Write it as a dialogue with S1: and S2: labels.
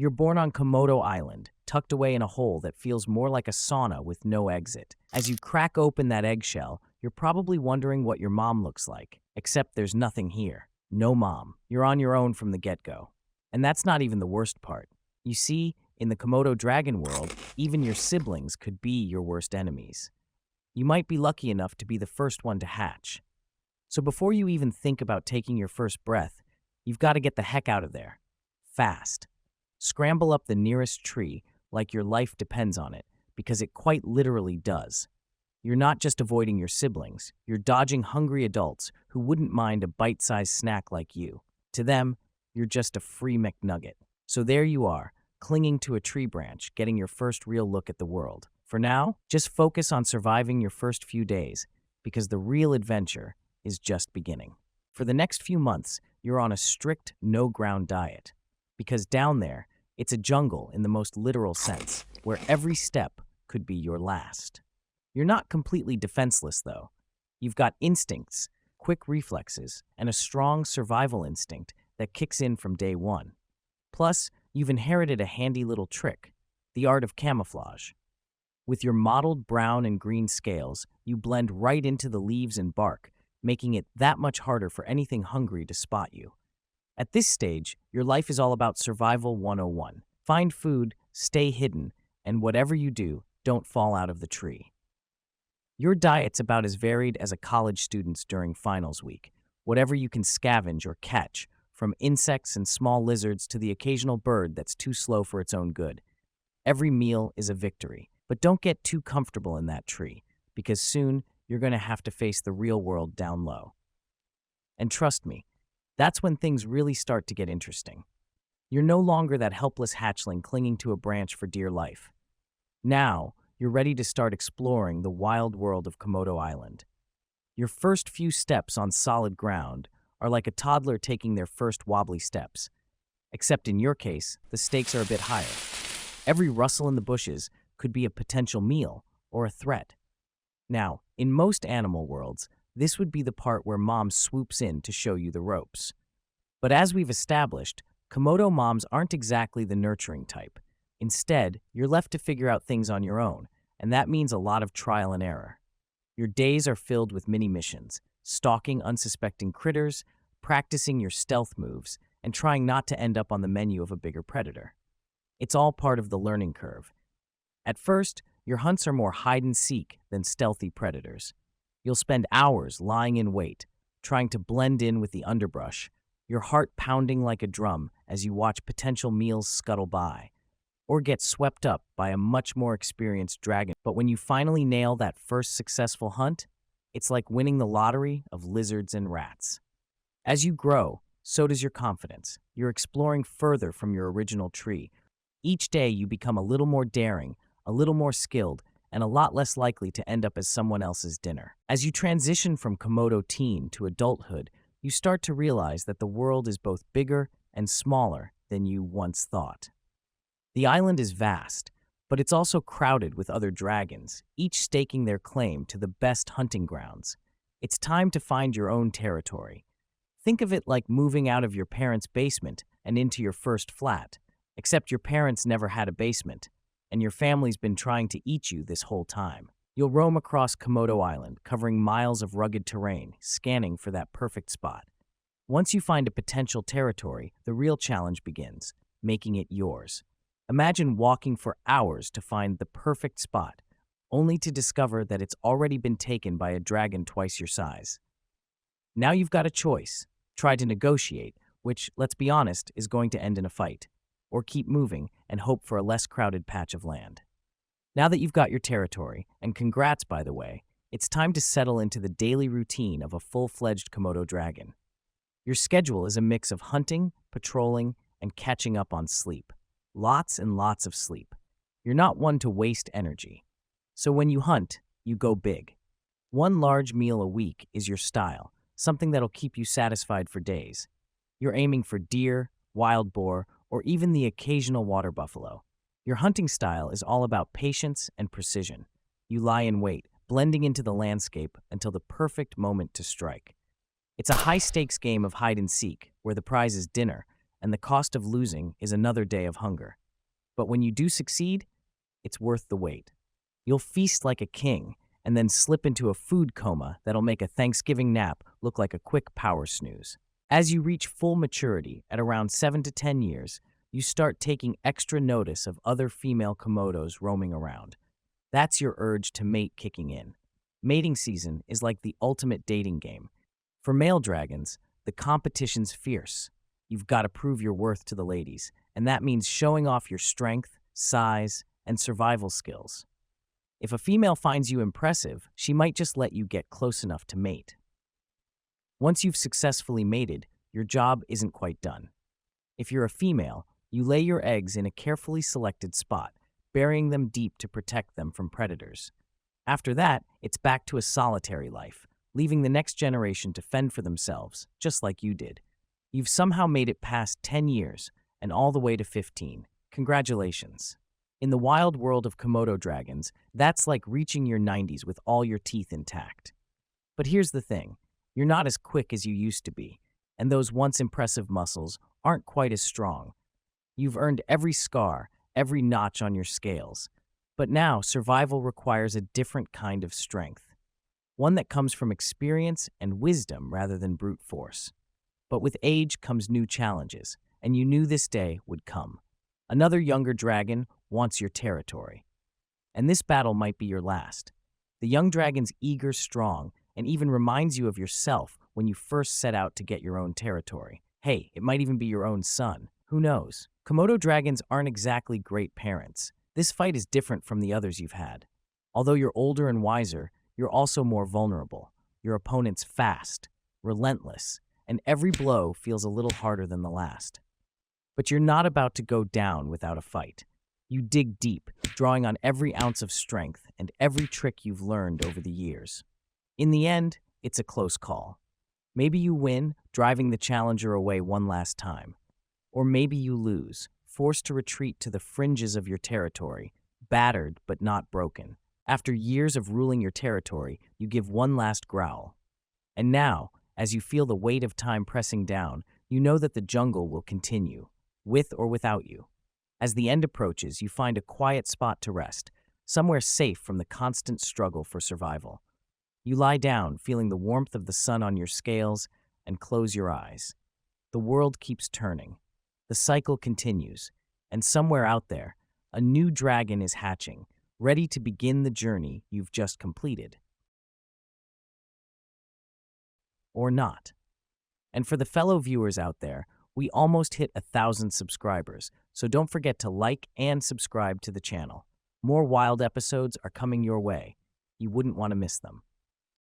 S1: You're born on Komodo Island, tucked away in a hole that feels more like a sauna with no exit. As you crack open that eggshell, you're probably wondering what your mom looks like, except there's nothing here. No mom. You're on your own from the get-go. And that's not even the worst part. You see, in the Komodo dragon world, even your siblings could be your worst enemies. You might be lucky enough to be the first one to hatch. So before you even think about taking your first breath, you've got to get the heck out of there. Fast. Scramble up the nearest tree like your life depends on it, because it quite literally does. You're not just avoiding your siblings, you're dodging hungry adults who wouldn't mind a bite-sized snack like you. To them, you're just a free McNugget. So there you are, clinging to a tree branch, getting your first real look at the world. For now, just focus on surviving your first few days, because the real adventure is just beginning. For the next few months, you're on a strict no-ground diet, because down there, it's a jungle in the most literal sense, where every step could be your last. You're not completely defenseless, though. You've got instincts, quick reflexes, and a strong survival instinct that kicks in from day one. Plus, you've inherited a handy little trick, the art of camouflage. With your mottled brown and green scales, you blend right into the leaves and bark, making it that much harder for anything hungry to spot you. At this stage, your life is all about survival 101. Find food, stay hidden, and whatever you do, don't fall out of the tree. Your diet's about as varied as a college student's during finals week. Whatever you can scavenge or catch, from insects and small lizards to the occasional bird that's too slow for its own good. Every meal is a victory, but don't get too comfortable in that tree, because soon you're going to have to face the real world down low. And trust me, that's when things really start to get interesting. You're no longer that helpless hatchling clinging to a branch for dear life. Now, you're ready to start exploring the wild world of Komodo Island. Your first few steps on solid ground are like a toddler taking their first wobbly steps. Except in your case, the stakes are a bit higher. Every rustle in the bushes could be a potential meal or a threat. Now, in most animal worlds, this would be the part where mom swoops in to show you the ropes. But as we've established, Komodo moms aren't exactly the nurturing type. Instead, you're left to figure out things on your own, and that means a lot of trial and error. Your days are filled with mini-missions, stalking unsuspecting critters, practicing your stealth moves, and trying not to end up on the menu of a bigger predator. It's all part of the learning curve. At first, your hunts are more hide-and-seek than stealthy predators. You'll spend hours lying in wait, trying to blend in with the underbrush, your heart pounding like a drum as you watch potential meals scuttle by, or get swept up by a much more experienced dragon. But when you finally nail that first successful hunt, it's like winning the lottery of lizards and rats. As you grow, so does your confidence. You're exploring further from your original tree. Each day you become a little more daring, a little more skilled, and a lot less likely to end up as someone else's dinner. As you transition from Komodo teen to adulthood, you start to realize that the world is both bigger and smaller than you once thought. The island is vast, but it's also crowded with other dragons, each staking their claim to the best hunting grounds. It's time to find your own territory. Think of it like moving out of your parents' basement and into your first flat, except your parents never had a basement, and your family's been trying to eat you this whole time. You'll roam across Komodo Island, covering miles of rugged terrain, scanning for that perfect spot. Once you find a potential territory, the real challenge begins, making it yours. Imagine walking for hours to find the perfect spot, only to discover that it's already been taken by a dragon twice your size. Now you've got a choice. Try to negotiate, which, let's be honest, is going to end in a fight, or keep moving and hope for a less crowded patch of land. Now that you've got your territory, and congrats by the way, it's time to settle into the daily routine of a full-fledged Komodo dragon. Your schedule is a mix of hunting, patrolling, and catching up on sleep. Lots and lots of sleep. You're not one to waste energy. So when you hunt, you go big. One large meal a week is your style, something that'll keep you satisfied for days. You're aiming for deer, wild boar, or even the occasional water buffalo. Your hunting style is all about patience and precision. You lie in wait, blending into the landscape until the perfect moment to strike. It's a high-stakes game of hide-and-seek, where the prize is dinner, and the cost of losing is another day of hunger. But when you do succeed, it's worth the wait. You'll feast like a king and then slip into a food coma that'll make a Thanksgiving nap look like a quick power snooze. As you reach full maturity at around 7 to 10 years, you start taking extra notice of other female Komodos roaming around. That's your urge to mate kicking in. Mating season is like the ultimate dating game. For male dragons, the competition's fierce. You've got to prove your worth to the ladies, and that means showing off your strength, size, and survival skills. If a female finds you impressive, she might just let you get close enough to mate. Once you've successfully mated, your job isn't quite done. If you're a female, you lay your eggs in a carefully selected spot, burying them deep to protect them from predators. After that, it's back to a solitary life, leaving the next generation to fend for themselves, just like you did. You've somehow made it past 10 years, and all the way to 15. Congratulations. In the wild world of Komodo dragons, that's like reaching your 90s with all your teeth intact. But here's the thing, you're not as quick as you used to be, and those once impressive muscles aren't quite as strong. You've earned every scar, every notch on your scales. But now, survival requires a different kind of strength. One that comes from experience and wisdom rather than brute force. But with age comes new challenges, and you knew this day would come. Another younger dragon wants your territory. And this battle might be your last. The young dragon's eager, strong, and even reminds you of yourself when you first set out to get your own territory. Hey, it might even be your own son. Who knows? Komodo dragons aren't exactly great parents. This fight is different from the others you've had. Although you're older and wiser, you're also more vulnerable. Your opponent's fast, relentless, and every blow feels a little harder than the last. But you're not about to go down without a fight. You dig deep, drawing on every ounce of strength and every trick you've learned over the years. In the end, it's a close call. Maybe you win, driving the challenger away one last time. Or maybe you lose, forced to retreat to the fringes of your territory, battered but not broken. After years of ruling your territory, you give one last growl. And now, as you feel the weight of time pressing down, you know that the jungle will continue, with or without you. As the end approaches, you find a quiet spot to rest, somewhere safe from the constant struggle for survival. You lie down, feeling the warmth of the sun on your scales, and close your eyes. The world keeps turning. The cycle continues, and somewhere out there, a new dragon is hatching, ready to begin the journey you've just completed. Or not. And for the fellow viewers out there, we almost hit 1,000 subscribers, so don't forget to like and subscribe to the channel. More wild episodes are coming your way. You wouldn't want to miss them.